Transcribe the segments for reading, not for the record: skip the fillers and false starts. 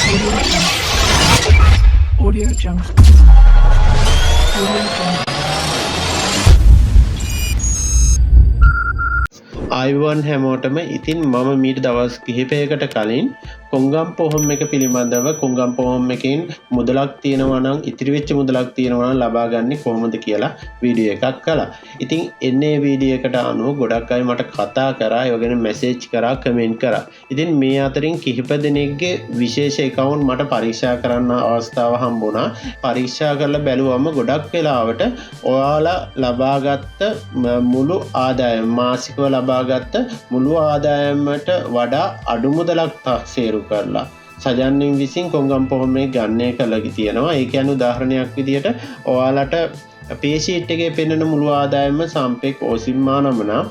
Audio Jungle. Audio Jungle. ආයුවන් හැමෝටම ඉතින් මම මීට දවස් කිහිපයකට කලින් කොංගම් පොහොම් එක පිළිබඳව කොංගම් පොහොම් එකෙන් මුදලක් තියෙනවා නම් ඉතිරි වෙච්ච මුදලක් තියෙනවා නම් ලබා ගන්න කොහොමද කියලා වීඩියෝ එකක් කළා. ඉතින් එන්නේ වීඩියෝ එකට අනුව ගොඩක් අය මට කතා කරා, ඒ වගේම මැසේජ් කරා, කමෙන්ට් කරා. ඉතින් මේ අතරින් කිහිප දෙනෙක්ගේ විශේෂ account මට පරීක්ෂා කරන්න අවස්ථාව හම්බුණා. පරීක්ෂා කරලා බැලුවම ගොඩක් වෙලාවට ඔයාලා ලබාගත්ත මුළු ආදායම මාසිකව ලබාගත්ත මුළු ආදායමට වඩා අඩු මුදලක් තාක්ෂේරු කරලා සජන්නින් විසින් කොංගම් පොහොම එක ගණනය කරලා තියෙනවා. ඒ කියන්නේ උදාහරණයක් විදියට ඔයාලට පේ ෂීට් එකේ පෙන්වන මුළු ආදායම සම්පෙක් ඕසිම්මානම නම්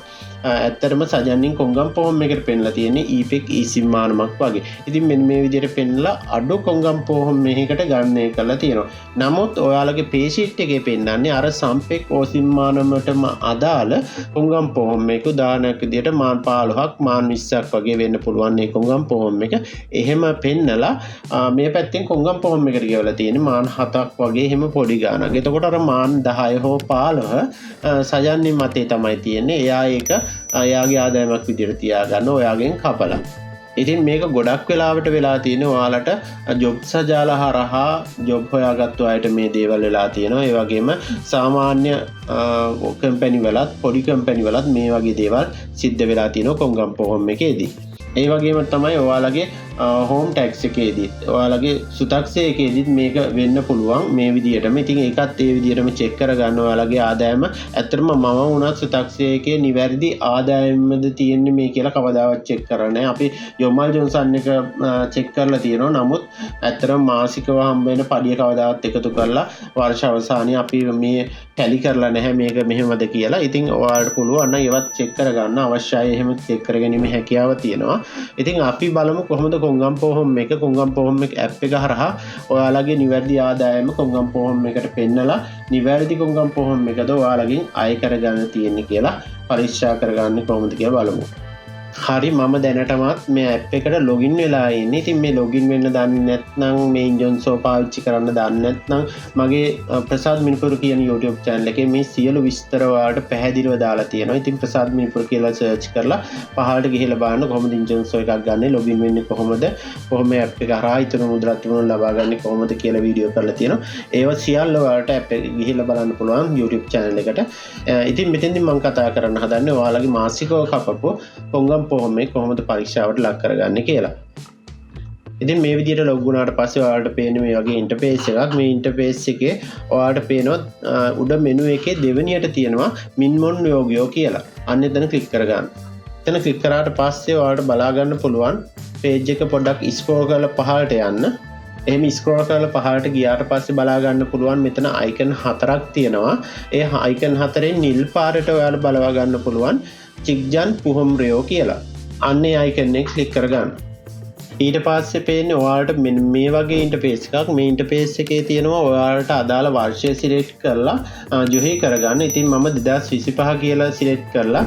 ඇත්තටම සජන්නින් කොංගම් පොහොම එකට පෙන්ලා තියෙන්නේ ඊපෙක් ඊසිම්මානමක් වගේ. ඉතින් මෙන්න මේ විදියට පෙන්ලා අඩු කොංගම් පොහොම එකකට ගණනය කරලා තියෙනවා. නමුත් ඔයාලගේ පේ ෂීට් එකේ පෙන්වන්නේ අර සම්පෙක් ඕසිම්මානමටම අදාළ කොංගම් පොහොම එක. උදාහරණයක් විදියට මාන් 15ක් මාන් 20ක් වගේ වෙන්න පුළුවන් මේ කොංගම් පොහොම එක. එහෙම පෙන්නලා මේ පැත්තෙන් කොංගම් පොහොම එකට ගෙවලා තියෙන්නේ මාන් 7ක් වගේ එහෙම පොඩි ගානක්. එතකොට අර මාන් 10 හෝ 15 සජන්නින් මතේ තමයි තියෙන්නේ. එයා ඒක එයාගේ ආදායමක් විදිහට තියාගන්න ඔයාගෙන් කපලා. ඉතින් මේක ගොඩක් වෙලාවට වෙලා තියෙනවා ඔයාලට ජොබ් සජාල හරහා ජොබ් හොයාගත්තු අයට මේ දේවල් වෙලා තියෙනවා. ඒ වගේම සාමාන්‍ය කම්පැනි වලත් පොඩි කම්පැනි වලත් මේ වගේ දේවල් සිද්ධ වෙලා තියෙනවා කොංගම් පොහොම එකේදී. ඒ වගේම තමයි ඔයාලගේ හෝම් ටැක්ස් එකේදීත් ඔයාලගේ සුතක්ෂය එකේදීත් මේක වෙන්න පුළුවන් මේ විදිහටම. ඉතින් ඒකත් ඒ විදිහටම චෙක් කරගන්න ඔයාලගේ ආදායම. ඇත්තටම මම වුණත් සුතක්ෂය එකේ නිවැරදි ආදායමද තියෙන්නේ මේ කියලා කවදාවත් චෙක් කරන්නේ. අපි යොමල් ජොන්සන් එක චෙක් කරලා තියෙනවා. නමුත් ඇත්තටම මාසිකව හම්බ වෙන පඩිය කවදාවත් එකතු කරලා වර්ෂ අවසානයේ අපි මේ ටැලි කරලා නැහැ මේක මෙහෙමද කියලා. ඉතින් ඔයාලට පුළුවන් නම් ඒවත් චෙක් කරගන්න අවශ්‍යයි. එහෙම චෙක් කරගැනීමේ හැකියාව තියෙනවා. ඉතින් අපි බලමු කොහොමද කොංගම් පොහොම එක ඇප් එක හරහා ඔයාලගේ නිවැරදි ආදායම කොංගම් පොහොම එකට පෙන්නලා නිවැරදි කොංගම් පොහොම එකද ඔයාලගෙන් අය කරගන්න තියෙන්නේ කියලා පරීක්ෂා කරගන්න කොහොමද කියලා බලමු. හරි, මම දැනටමත් මේ ඇප් එකට ලොගින් වෙලා ඉන්නේ. ඉතින් මේ ලොගින් වෙන්න දන්නේ නැත්නම් මේ ඉන්ජොන්සෝ පාවිච්චි කරන්න දන්නේ නැත්නම් මගේ ප්‍රසාද් මිනිපුර කියන YouTube channel එකේ මේ සියලු විස්තර වලට පැහැදිලිව දාලා තියෙනවා. ඉතින් ප්‍රසාද් මිනිපුර කියලා සර්ච් කරලා පහළට ගිහලා බලන්න කොහොමද ඉන්ජොන්සෝ එකක් ගන්න, ලොගින් වෙන්නේ කොහොමද, කොහොම ඇප් එක හරහා ඊතර මුද්‍රාත් තුන ලබා ගන්න කොහොමද කියලා වීඩියෝ කරලා තියෙනවා. ඒව සියල්ල වලට ඇප් එක ගිහලා බලන්න පුළුවන් YouTube channel එකට. ඉතින් මෙතෙන්දී මම කතා කරන්න හදන්නේ ඔයාලගේ මාසිකව කපපු කොංගම් පොහොම එක කොහොමද පරීක්ෂාවට ලක් කරගන්නේ කියලා. ඉතින් මේ විදිහට ලොග් වුණාට පස්සේ ඔයාලට පේන්නේ මේ වගේ ඉන්ටර්ෆේස් එකක්. මේ ඉන්ටර්ෆේස් එකේ ඔයාලට පේනවා උඩ මෙනු එකේ දෙවෙනියට තියෙනවා මින්මොන් යෝගයෝ කියලා. අන්න එතන ක්ලික් කරගන්න. එතන ක්ලික් කරාට පස්සේ ඔයාලට බලා ගන්න පුළුවන් පේජ් එක පොඩ්ඩක් ස්ක්‍රෝල් කරලා පහළට යන්න. එහෙම ස්ක්‍රෝල් කරලා පහළට ගියාට පස්සේ බලා ගන්න පුළුවන් මෙතන අයිකන් 4ක් තියෙනවා. ඒ අයිකන් 4න් නිල් පාරට ඔයාලට බලවා ගන්න පුළුවන් චික්ජන් පුහොම් රයෝ කියලා. අන්නේ අයිකන් එක ක්ලික් කරගන්න. ඊට පස්සේ පේන්නේ ඔයාලට මෙන්න මේ වගේ ඉන්ටර්ෆේස් එකක්. මේ ඉන්ටර්ෆේස් එකේ තියෙනවා ඔයාලට අදාළ වර්ෂය සිලෙක්ට් කරලා ජොහි කරගන්න. ඉතින් මම 2025 කියලා සිලෙක්ට් කරලා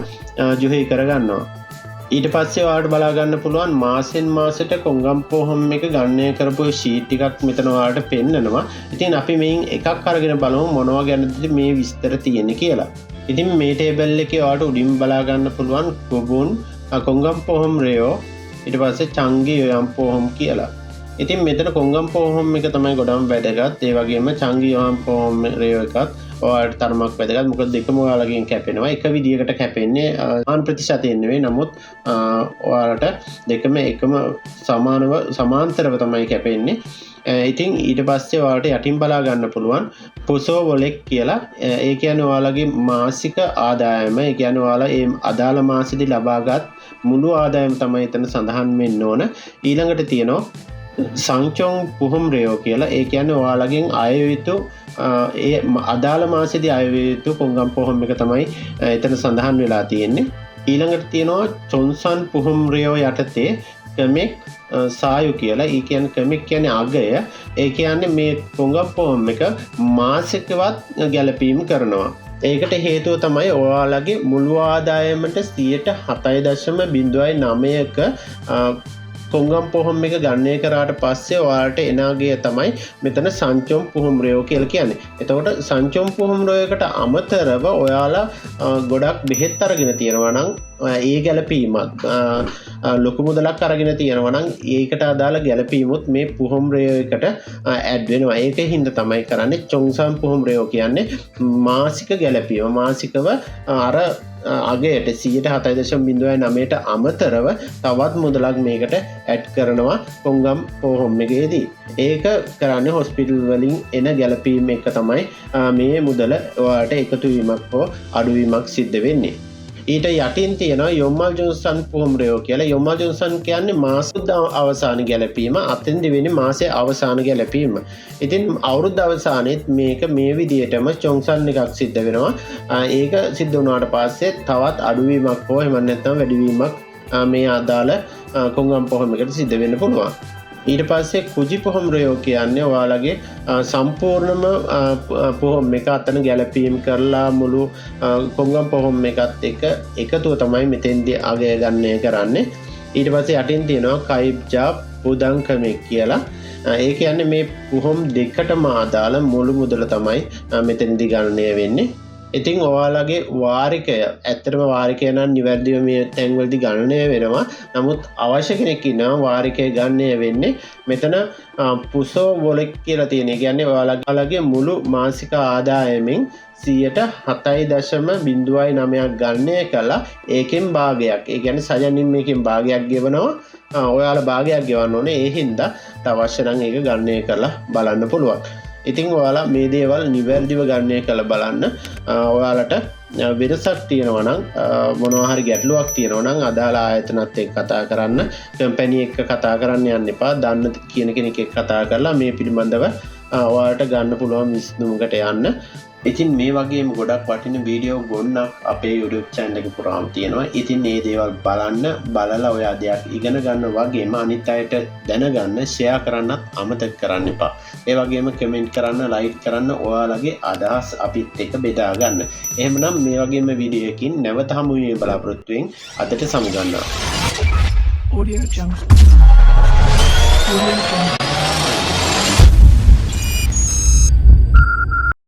ජොහි කරගන්නවා. ඊට පස්සේ ඔයාලට බලා ගන්න පුළුවන් මාසෙන් මාසෙට කොංගම් පොහොම එක ගණනය කරපු ෂීට් එකක් මෙතන ඔයාලට පෙන්නනවා. ඉතින් අපි මේන් එකක් අරගෙන බලමු මොනවා ගැනද මේ විස්තර තියෙන්නේ කියලා. ඉතින් මේ ටේබල් එකේ ඔයාලට උඩින් බලා ගන්න පුළුවන් ගොබුන් කොංගම් පොහොම රයෝ, ඊට පස්සේ චංගි යොයම් පොහොම කියලා. ඉතින් මෙතන කොංගම් පොහොම එක තමයි ගොඩම වැදගත්. ඒ වගේම චංගි යොයම් පොහොම රයෝ එකත් ඔයාලට තරමක් වැදගත්. මොකද දෙකම ඔයාලගෙන් කැපෙනවා. එක විදියකට කැපෙන්නේ ආන් ප්‍රතිශතයෙන් නෙවෙයි. නමුත් ඔයාලට දෙකම එකම සමාන්තරව තමයි කැපෙන්නේ. ඉතින් ඊට පස්සේ ඔයාලට යටින් බලා ගන්න පුළුවන් පොසෝ වොලෙක් කියලා. ඒ කියන්නේ ඔයාලගේ මාසික ආදායම. ඒ කියන්නේ ඔයාලා මේ අදාළ මාසෙදි ලබාගත් මුළු ආදායම තමයි එතන සඳහන් වෙන්න ඕන. ඊළඟට තියෙනවා සංචොන් පුහොම් රයෝ කියලා. ඒ කියන්නේ ඔයාලගෙන් අය යුතු ඒ අදාළ මාසෙදි අය යුතු කොංගම් පොහොම එක තමයි එතන සඳහන් වෙලා තියෙන්නේ. ඊළඟට තියෙනවා චොන්සන් පුහොම් රයෝ යටතේ කමෙක් සායු කියලා. ඒ කියන්නේ කමෙක් කියන්නේ අගය. ඒ කියන්නේ මේ කොංගම් පොහොම එක මාසිකවත් ගැලපීම් කරනවා. ඒකට හේතුව තමයි ඔයාලගේ මුළු ආදායමට 7.9%ක කොංගම් පොහොම් එක ගණනය කරාට පස්සේ ඔයාලට එනාගේ තමයි මෙතන සංචොම් පුහුම්රයෝ කියලා කියන්නේ. එතකොට සංචොම් පුහුම්රයකට අමතරව ඔයාලා ගොඩක් බෙහෙත් අරගෙන තියෙනවා නම් ඒ ගැලපීමක් ලොකු මුදලක් අරගෙන තියෙනවා නම් ඒකට අදාළ ගැලපීමුත් මේ පුහුම්රයකට ඇඩ් වෙනවා. ඒක හින්දා තමයි කරන්නේ චොංසම් පුහුම්රයෝ කියන්නේ මාසික ගැලපීම. මාසිකව අර අගේට 7.09ට අමතරව තවත් මුදලක් මේකට ඇඩ් කරනවා කොංගම් පොහොම් එකේදී. ඒක කරන්නේ හොස්පිටල් වලින් එන ගැලපීම එක තමයි මේ මුදල ඔයාලට එකතු වීමක් හෝ අඩුවීමක් සිද්ධ වෙන්නේ. ඊට යටින් තියෙනවා යොම්මල් ජොන්සන් පුහුම්රයෝ කියලා. යොම්මල් ජොන්සන් කියන්නේ මාසුද්ද අවසාන ගැලපීම. අතෙන්දි වෙන්නේ මාසයේ අවසාන ගැලපීම. ඉතින් අවුරුද්ද අවසානයේත් මේක මේ විදිහටම චොන්සන් එකක් සිද්ධ වෙනවා. ඒක සිද්ධ වුණාට පස්සේ තවත් අඩුවීමක් හෝ එහෙම නැත්නම් වැඩිවීමක් මේ අදාළ කොංගම් පොහොම එකට සිද්ධ වෙන්න පුළුවන්. ඊට පස්සේ කුජි පොහොම්රයෝ කියන්නේ ඔයාලගේ සම්පූර්ණම පොහොම් එක අතන ගැලපීම් කරලා මුළු කොංගම් පොහොම් එකත් එක එකතුව තමයි මෙතෙන්දී අගය ගන්නය කරන්නේ. ඊට පස්සේ යටින් තියෙනවා කයිබ්ජා පුදංකමෙක් කියලා. ඒ කියන්නේ මේ පොහොම් දෙකටම අදාළ මුළු මුදල තමයි මෙතෙන්දී ගණනය වෙන්නේ. ඉතින් ඔයාලගේ වාරිකය ඇත්තටම වාරිකය නම් නිවැරදිව මේ තැන්වලදී ගණනය වෙනවා. නමුත් අවශ්‍ය කෙනෙක් ඉන්නවා වාරිකය ගණනය වෙන්නේ මෙතන පුසෝ වොලෙක් කියලා තියෙන. ඒ කියන්නේ ඔයාලගේ මුළු මාසික ආදායමෙන් 7.09ක් ගණනය කළා ඒකෙන් භාගයක්. ඒ කියන්නේ සජනින් මේකෙන් භාගයක් ගෙවනවා. ඔයාලා භාගයක් ගෙවන්න ඕනේ. ඒ හින්දා අවශ්‍ය නම් ඒක ගණනය කරලා බලන්න පුළුවන්. ඉතින් ඔයාලා මේ දේවල් නිවැරදිව ගණනය කරලා බලන්න. ඔයාලට වෙනසක් තියෙනවා නම් මොනවා හරි ගැටලුවක් තියෙනවා නම් අදාළ ආයතනත් එක්ක කතා කරන්න, කම්පැනි එක්ක කතා කරන්න යන්න එපා. දන්න කියන කෙනෙක් එක්ක කතා කරලා මේ පිළිබඳව ඔයාලට ගන්න පුළුවන් විසඳුමකට යන්න. ඉතින් මේ වගේම ගොඩක් වටින වීඩියෝ ගොන්නක් අපේ YouTube channel එක පුරාම තියෙනවා. ඉතින් මේ දේවල් බලලා ඔයා දෙයක් ඉගෙන ගන්න වගේම අනිත් අයට දැනගන්න ෂෙයා කරන්නත් අමතක කරන්න එපා. ඒ වගේම කමෙන්ට් කරන්න, ලයික් කරන්න, ඔයාලගේ අදහස් අපිත් එක්ක බෙදා ගන්න. එහෙමනම් මේ වගේම වීඩියෝ එකකින් නැවත හමු වීම බලාපොරොත්තු වෙමින් අදට සමුගන්නවා. Audio Jungle. Audio Jungle.